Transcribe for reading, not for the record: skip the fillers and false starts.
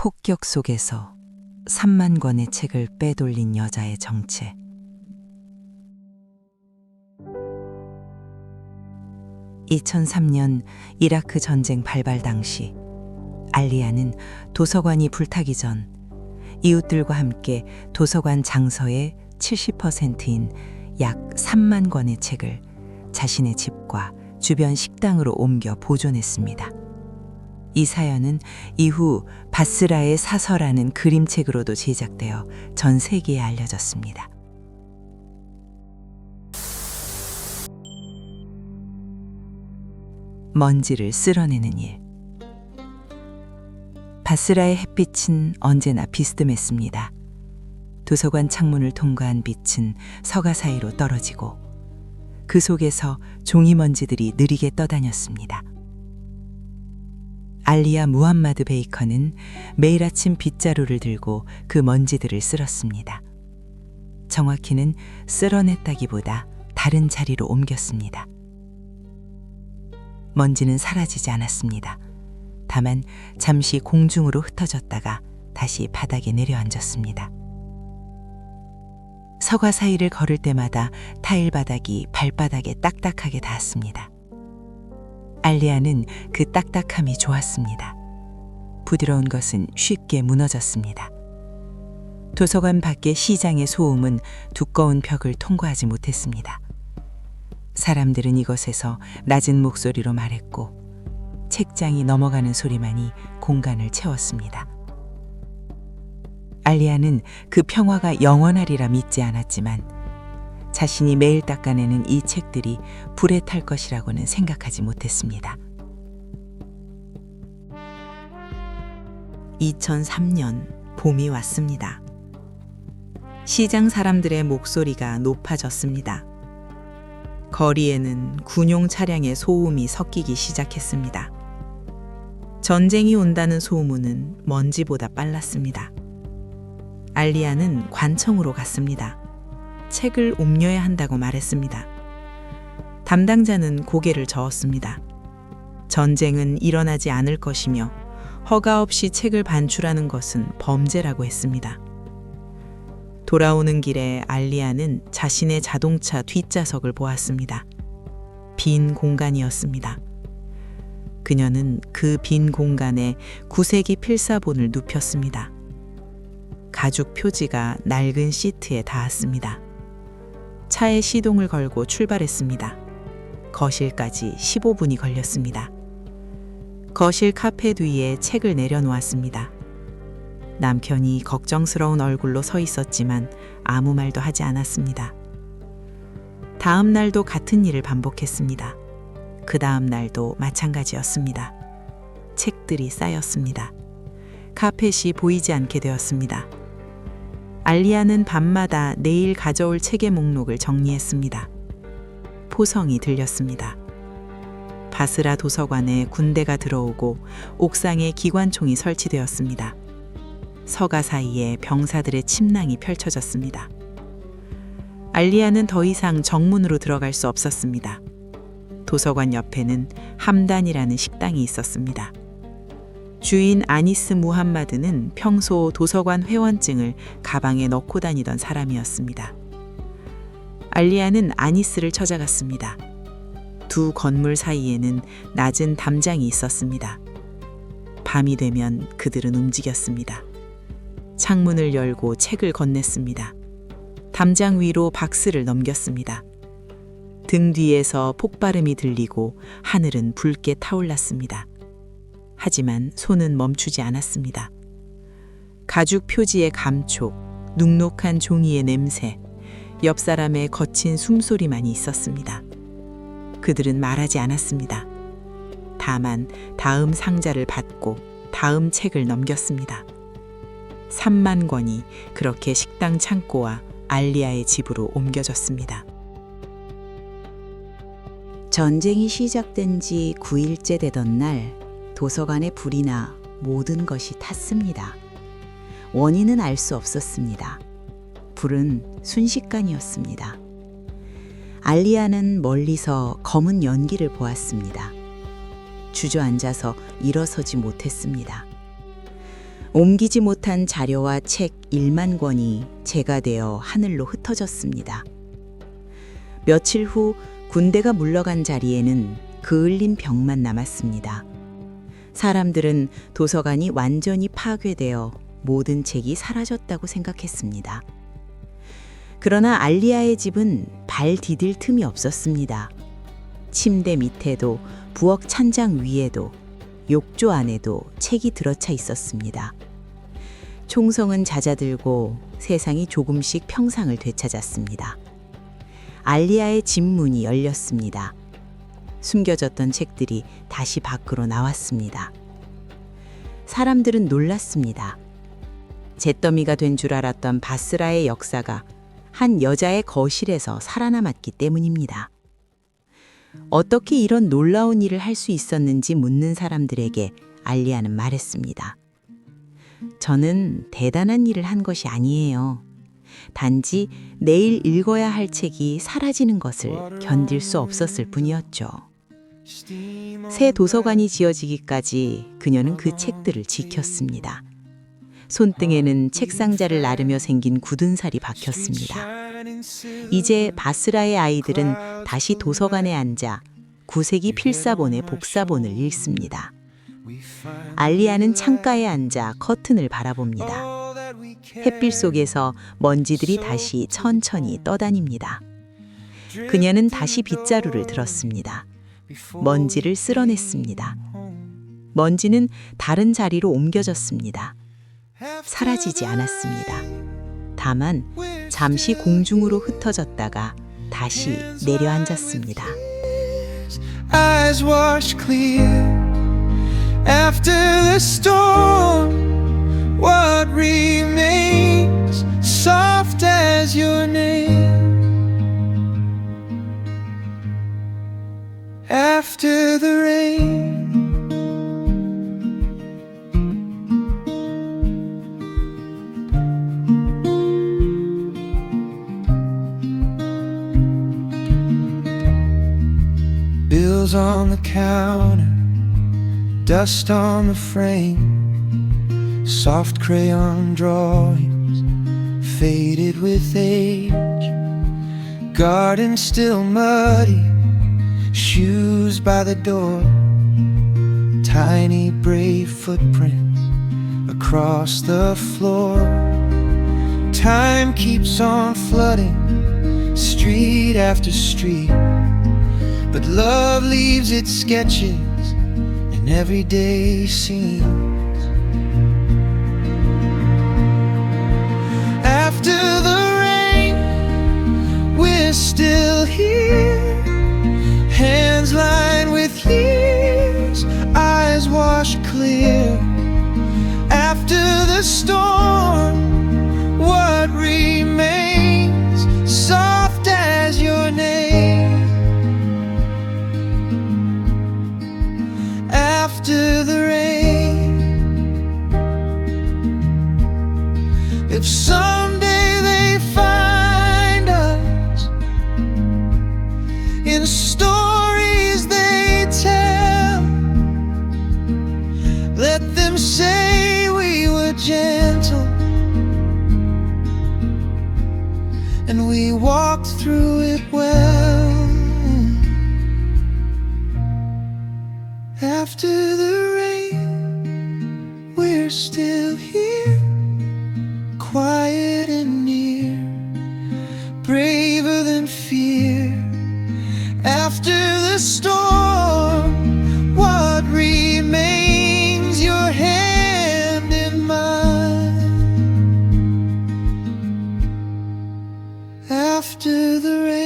폭격 속에서 3만 권의 책을 빼돌린 여자의 정체. (2003년) 이라크 전쟁 발발 당시 알리아는 도서관이 불타기 전 이웃들과 함께 도서관 장서의 70%인 약 3만 권의 책을 자신의 집과 주변 식당으로 옮겨 보존했습니다. 이 사연은 이후 바스라의 사서라는 그림책으로도 제작되어 전 세계에 알려졌습니다. 먼지를 쓸어내는 일. 바스라의 햇빛은 언제나 비스듬했습니다. 도서관 창문을 통과한 빛은 서가 사이로 떨어지고 그 속에서 종이 먼지들이 느리게 떠다녔습니다. 알리아 무함마드 베이커는 매일 아침 빗자루를 들고 그 먼지들을 쓸었습니다. 정확히는 쓸어냈다기보다 다른 자리로 옮겼습니다. 먼지는 사라지지 않았습니다. 다만 잠시 공중으로 흩어졌다가 다시 바닥에 내려앉았습니다. 서가 사이를 걸을 때마다 타일 바닥이 발바닥에 딱딱하게 닿았습니다. 알리아는 그 딱딱함이 좋았습니다. 부드러운 것은 쉽게 무너졌습니다. 도서관 밖의 시장의 소음은 두꺼운 벽을 통과하지 못했습니다. 사람들은 이곳에서 낮은 목소리로 말했고 책장이 넘어가는 소리만이 공간을 채웠습니다. 알리아는 그 평화가 영원하리라 믿지 않았지만 자신이 매일 닦아내는 이 책들이 불에 탈 것이라고는 생각하지 못했습니다. 2003년 봄이 왔습니다. 시장 사람들의 목소리가 높아졌습니다. 거리에는 군용 차량의 소음이 섞이기 시작했습니다. 전쟁이 온다는 소문은 먼지보다 빨랐습니다. 알리아는 관청으로 갔습니다. 책을 옮겨야 한다고 말했습니다. 담당자는 고개를 저었습니다. 전쟁은 일어나지 않을 것이며 허가 없이 책을 반출하는 것은 범죄라고 했습니다. 돌아오는 길에 알리아는 자신의 자동차 뒷좌석을 보았습니다. 빈 공간이었습니다. 그녀는 그 빈 공간에 구세기 필사본을 눕혔습니다. 가죽 표지가 낡은 시트에 닿았습니다. 차에 시동을 걸고 출발했습니다. 거실까지 15분이 걸렸습니다. 거실 카펫 위에 책을 내려놓았습니다. 남편이 걱정스러운 얼굴로 서 있었지만 아무 말도 하지 않았습니다. 다음 날도 같은 일을 반복했습니다. 그 다음 날도 마찬가지였습니다. 책들이 쌓였습니다. 카펫이 보이지 않게 되었습니다. 알리아는 밤마다 내일 가져올 책의 목록을 정리했습니다. 포성이 들렸습니다. 바스라 도서관에 군대가 들어오고 옥상에 기관총이 설치되었습니다. 서가 사이에 병사들의 침낭이 펼쳐졌습니다. 알리아는 더 이상 정문으로 들어갈 수 없었습니다. 도서관 옆에는 함단이라는 식당이 있었습니다. 주인 아니스 무함마드는 평소 도서관 회원증을 가방에 넣고 다니던 사람이었습니다. 알리아는 아니스를 찾아갔습니다. 두 건물 사이에는 낮은 담장이 있었습니다. 밤이 되면 그들은 움직였습니다. 창문을 열고 책을 건넸습니다. 담장 위로 박스를 넘겼습니다. 등 뒤에서 폭발음이 들리고 하늘은 붉게 타올랐습니다. 하지만 손은 멈추지 않았습니다. 가죽 표지의 감촉, 눅눅한 종이의 냄새, 옆 사람의 거친 숨소리만이 있었습니다. 그들은 말하지 않았습니다. 다만 다음 상자를 받고 다음 책을 넘겼습니다. 3만 권이 그렇게 식당 창고와 알리아의 집으로 옮겨졌습니다. 전쟁이 시작된 지 9일째 되던 날 도서관에 불이 나 모든 것이 탔습니다. 원인은 알 수 없었습니다. 불은 순식간이었습니다. 알리아는 멀리서 검은 연기를 보았습니다. 주저앉아서 일어서지 못했습니다. 옮기지 못한 자료와 책 1만 권이 재가 되어 하늘로 흩어졌습니다. 며칠 후 군대가 물러간 자리에는 그을린 벽만 남았습니다. 사람들은 도서관이 완전히 파괴되어 모든 책이 사라졌다고 생각했습니다. 그러나 알리아의 집은 발 디딜 틈이 없었습니다. 침대 밑에도 부엌 찬장 위에도 욕조 안에도 책이 들어차 있었습니다. 총성은 잦아들고 세상이 조금씩 평상을 되찾았습니다. 알리아의 집 문이 열렸습니다. 숨겨졌던 책들이 다시 밖으로 나왔습니다. 사람들은 놀랐습니다. 잿더미가 된 줄 알았던 바스라의 역사가 한 여자의 거실에서 살아남았기 때문입니다. 어떻게 이런 놀라운 일을 할 수 있었는지 묻는 사람들에게 알리아는 말했습니다. 저는 대단한 일을 한 것이 아니에요. 단지 내일 읽어야 할 책이 사라지는 것을 견딜 수 없었을 뿐이었죠. 새 도서관이 지어지기까지 그녀는 그 책들을 지켰습니다. 손등에는 책상자를 나르며 생긴 굳은 살이 박혔습니다. 이제 바스라의 아이들은 다시 도서관에 앉아 구세기 필사본의 복사본을 읽습니다. 알리아는 창가에 앉아 커튼을 바라봅니다. 햇빛 속에서 먼지들이 다시 천천히 떠다닙니다. 그녀는 다시 빗자루를 들었습니다. 먼지를 쓸어냈습니다. 먼지는 다른 자리로 옮겨졌습니다. 사라지지 않았습니다. 다만 잠시 공중으로 흩어졌다가 다시 내려앉았습니다. Eyes wash clear after the storm. What remains soft as your name? After the rain. Bills on the counter, dust on the frame, soft crayon drawings faded with age, garden still muddy, shoes by the door, tiny brave footprints across the floor. Time keeps on flooding street after street, but love leaves its sketches in everyday scenes. After the rain, we're still here, hands lined with years, eyes washed clear. After the storm, what remains soft as your name? After the rain, if someday they find us in stories they tell, let them say we were gentle and we walked through it well. After the rain, we're still here, quiet and near, braver than fear. After the storm, what remains? Your hand in mine. After the rain.